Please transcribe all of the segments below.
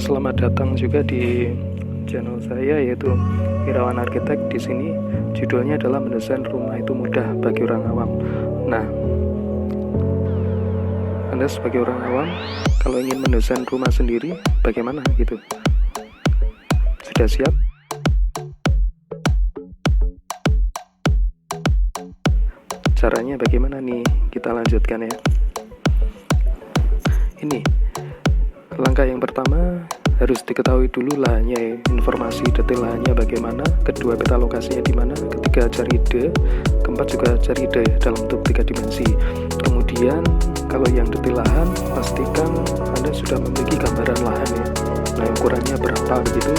Selamat datang juga di channel saya, yaitu Irawan Arsitek. Di sini judulnya adalah mendesain rumah itu mudah bagi orang awam. Nah, Anda sebagai orang awam kalau ingin mendesain rumah sendiri, bagaimana gitu? Sudah siap? Caranya bagaimana nih? Kita lanjutkan ya. Ini langkah yang pertama, harus diketahui dulu lahannya, informasi detail lahannya bagaimana, kedua peta lokasinya di mana, ketiga cari ide, keempat juga cari ide dalam bentuk 3 dimensi. Kemudian kalau yang detail lahan, pastikan Anda sudah memiliki gambaran lahan ya. Nah, ukurannya berapa begitu,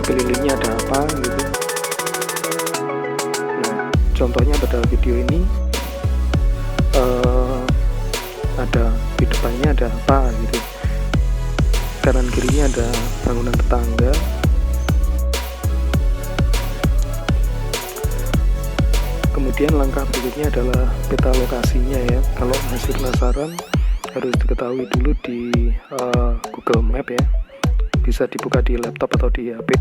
sekelilingnya ada apa gitu. Nah, contohnya pada video ini ada di depannya ada apa gitu, kanan kirinya ada bangunan tetangga. Kemudian langkah berikutnya adalah peta lokasinya ya. Kalau masih penasaran, harus diketahui dulu di Google Map ya, bisa dibuka di laptop atau di HP.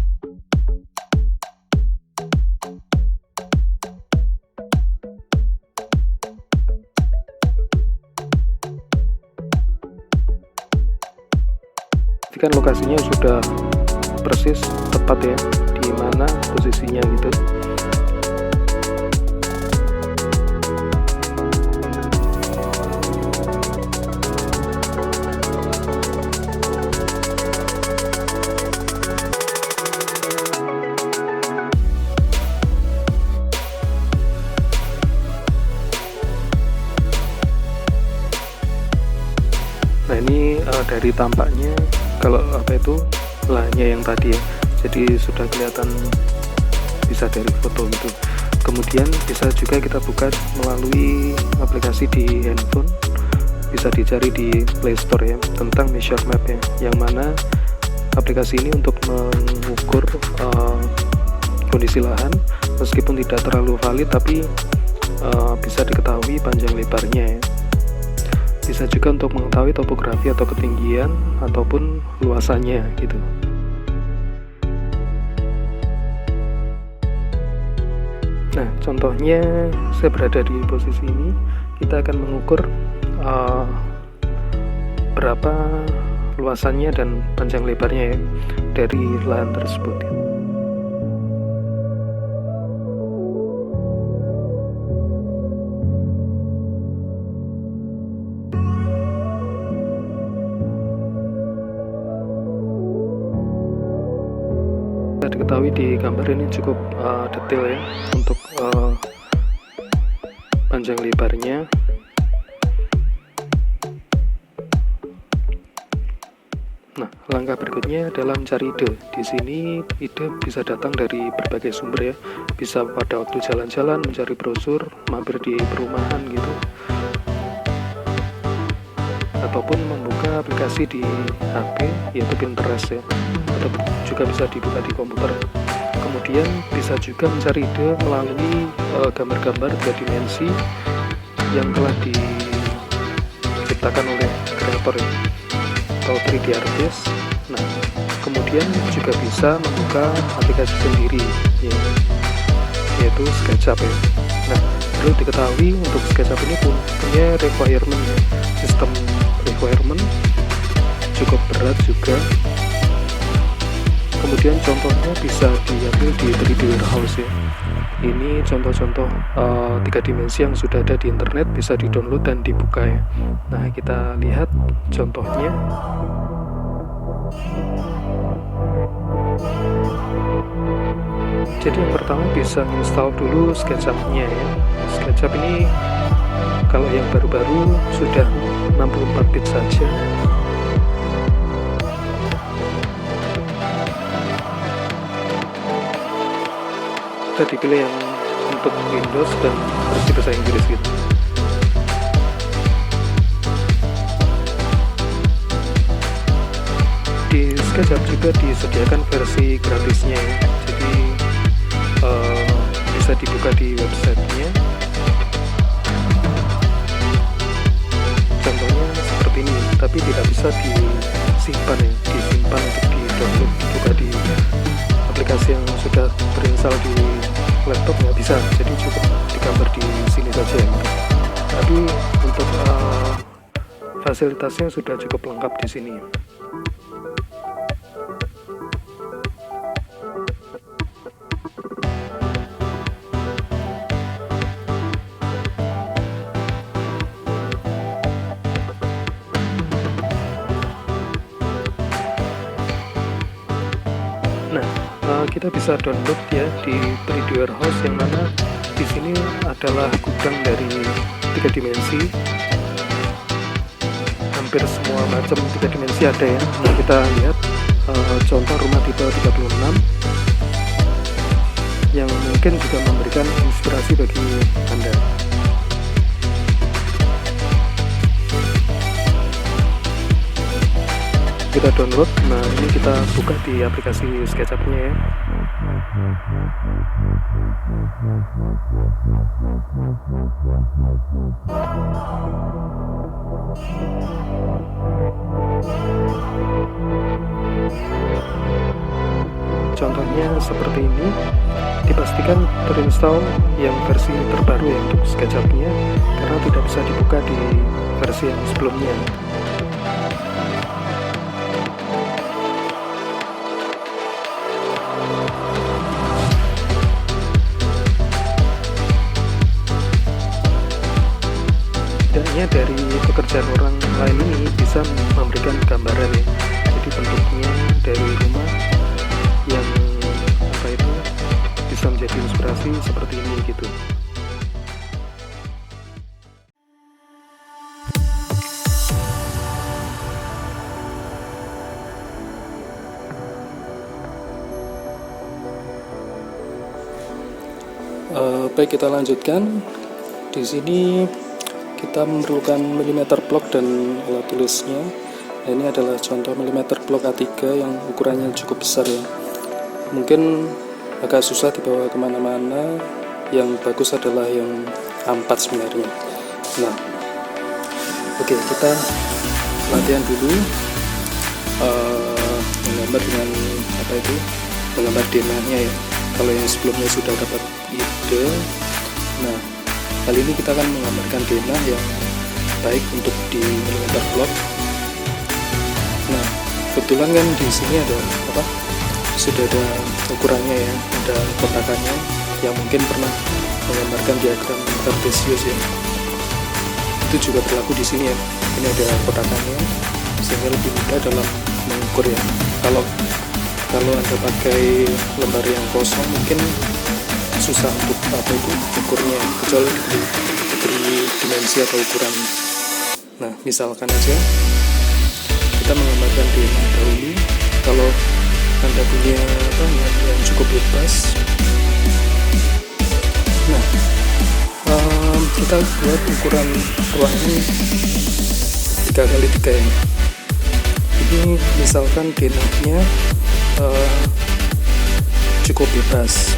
Kan lokasinya sudah persis tepat ya, di mana posisinya gitu. Nah, ini dari tampaknya, kalau lahannya yang tadi ya, jadi sudah kelihatan bisa dari foto gitu. Kemudian bisa juga kita buka melalui aplikasi di handphone, bisa dicari di Play Store ya, tentang Measure Map ya, yang mana aplikasi ini untuk mengukur kondisi lahan, meskipun tidak terlalu valid tapi bisa diketahui panjang lebarnya ya. Bisa juga untuk mengetahui topografi atau ketinggian ataupun luasannya gitu. Nah, contohnya saya berada di posisi ini, kita akan mengukur berapa luasannya dan panjang lebarnya ya, dari lahan tersebut. Diketahui di gambar ini cukup detail ya untuk panjang lebarnya. Nah, langkah berikutnya adalah mencari ide. Di sini ide bisa datang dari berbagai sumber ya, bisa pada waktu jalan-jalan, mencari brosur, mampir di perumahan gitu, ataupun membuka aplikasi di HP yaitu Pinterest ya, atau juga bisa dibuka di komputer. Kemudian bisa juga mencari ide melalui gambar-gambar 3 dimensi yang telah diciptakan oleh kreator ya, atau 3D artist. Nah, kemudian juga bisa membuka aplikasi sendiri ya, yaitu SketchUp ya. Nah, perlu diketahui untuk SketchUp ini punya requirement ya, sistem requirement cukup berat juga. Kemudian contohnya bisa diambil di 3D Warehouse ya. Ini contoh-contoh 3 dimensi yang sudah ada di internet, bisa di-download dan dibuka ya. Nah, kita lihat contohnya. Jadi yang pertama bisa install dulu SketchUp-nya ya. SketchUp ini kalau yang baru-baru sudah 64 bit saja. Kita dipilih yang untuk Windows dan versi bahasa Inggris gitu. Di SketchUp juga disediakan versi gratisnya ya. Jadi bisa dibuka di websitenya. Contohnya seperti ini, tapi tidak bisa disimpan ya, disimpan untuk aplikasi yang sudah terinstall di laptop nggak bisa, jadi cukup digambar di sini saja gitu. Tapi untuk fasilitasnya sudah cukup lengkap di sini. Nah, kita bisa download ya di 3D Warehouse, yang mana di sini adalah gudang dari 3 dimensi. Hampir semua macam 3 dimensi ada ya. Nah, kita lihat contoh rumah tipe 36 yang mungkin juga memberikan inspirasi bagi Anda. Kita download. Nah, ini kita buka di aplikasi SketchUp-nya ya. Contohnya seperti ini. Dipastikan terinstall yang versi terbaru ya untuk SketchUp-nya, karena tidak bisa dibuka di versi yang sebelumnya. Setidaknya dari pekerjaan orang lain ini bisa memberikan gambaran ya. Jadi bentuknya dari rumah yang bisa menjadi inspirasi seperti ini gitu. Baik, kita lanjutkan. Di sini kita memerlukan milimeter block dan alat tulisnya. Nah, ini adalah contoh milimeter block A3 yang ukurannya cukup besar ya. Mungkin agak susah dibawa kemana-mana. Yang bagus adalah yang A4 sebenarnya. Nah, oke, kita latihan dulu menggambar dengan menggambar denahnya ya. Kalau yang sebelumnya sudah dapat ide, nah kali ini kita akan menggambarkan denah yang baik untuk di milimeter block. Nah, kebetulan kan di sini ada sudah ada ukurannya ya, ada kotakannya, yang mungkin pernah menggambarkan diagram Cartesius ya. Itu juga berlaku di sini ya. Ini ada kotakannya sehingga lebih mudah dalam mengukur ya. Kalau Anda pakai lembar yang kosong mungkin susah untuk ukurnya, kecuali diberi dimensi atau ukuran. Nah, misalkan aja kita menggambarkan denah dahulu. Kalau Anda punya yang cukup bebas, nah kita buat ukuran ruangan 3x3 ya. Ini misalkan denahnya cukup bebas,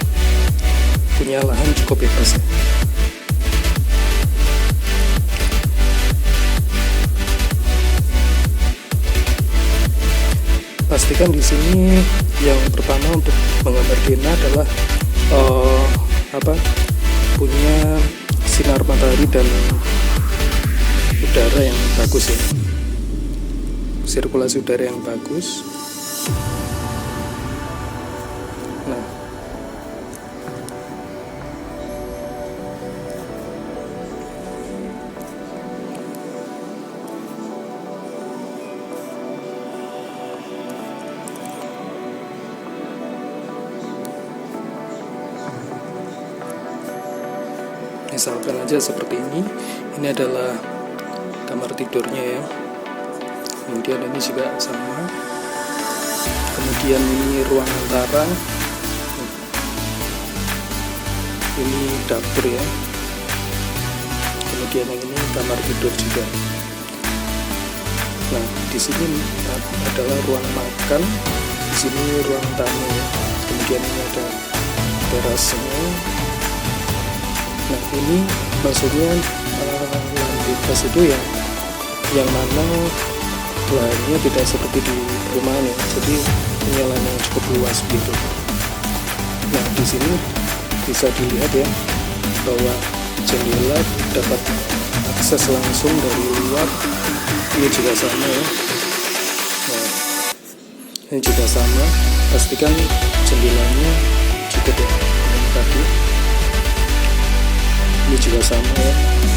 punya lahan cukup bebas ya. Pastikan di sini yang pertama untuk menggambar denah adalah punya sinar matahari dan udara yang bagus ya, sirkulasi udara yang bagus. Nah, misalkan aja seperti ini adalah kamar tidurnya ya, kemudian ini juga sama, kemudian ini ruang antara, ini dapur ya, kemudian yang ini kamar tidur juga. Nah, di sini adalah ruang makan, di sini ruang tamu ya, kemudian ini ada terasnya. Nah, ini maksudnya lahan bebas itu ya, yang mana lahannya tidak seperti di perumahan ya, jadi punya lahan yang cukup luas gitu. Nah, di sini bisa dilihat ya bahwa jendela dapat akses langsung dari luar. Ini juga sama ya. Nah, ini juga sama. Pastikan jendelanya cukup ya. Yang tadi ini juga sama ya.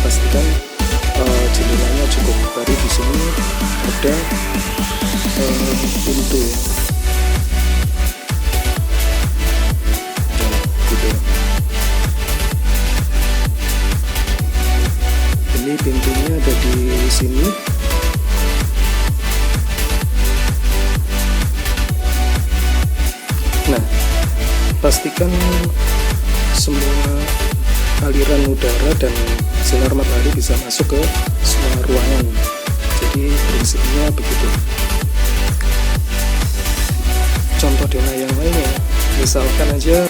Pastikan jendelanya cukup. Baru di sini ada pintu ya. Ini pintunya ada di sini. Nah, pastikan semua aliran udara dan sinar matahari bisa masuk ke semua ruangan. Jadi prinsipnya begitu. Contoh denah yang lainnya, misalkan aja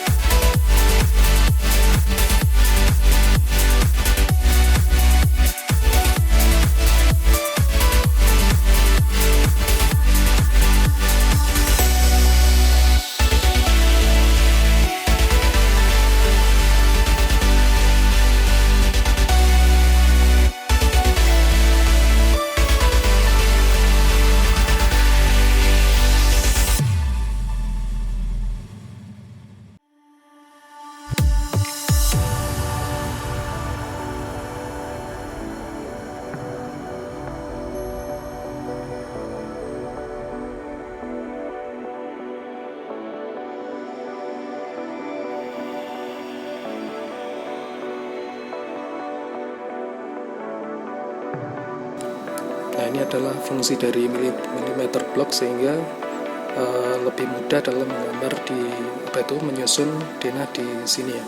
nah, ini adalah fungsi dari millimeter block sehingga lebih mudah dalam menggambar di menyusun denah di sini ya.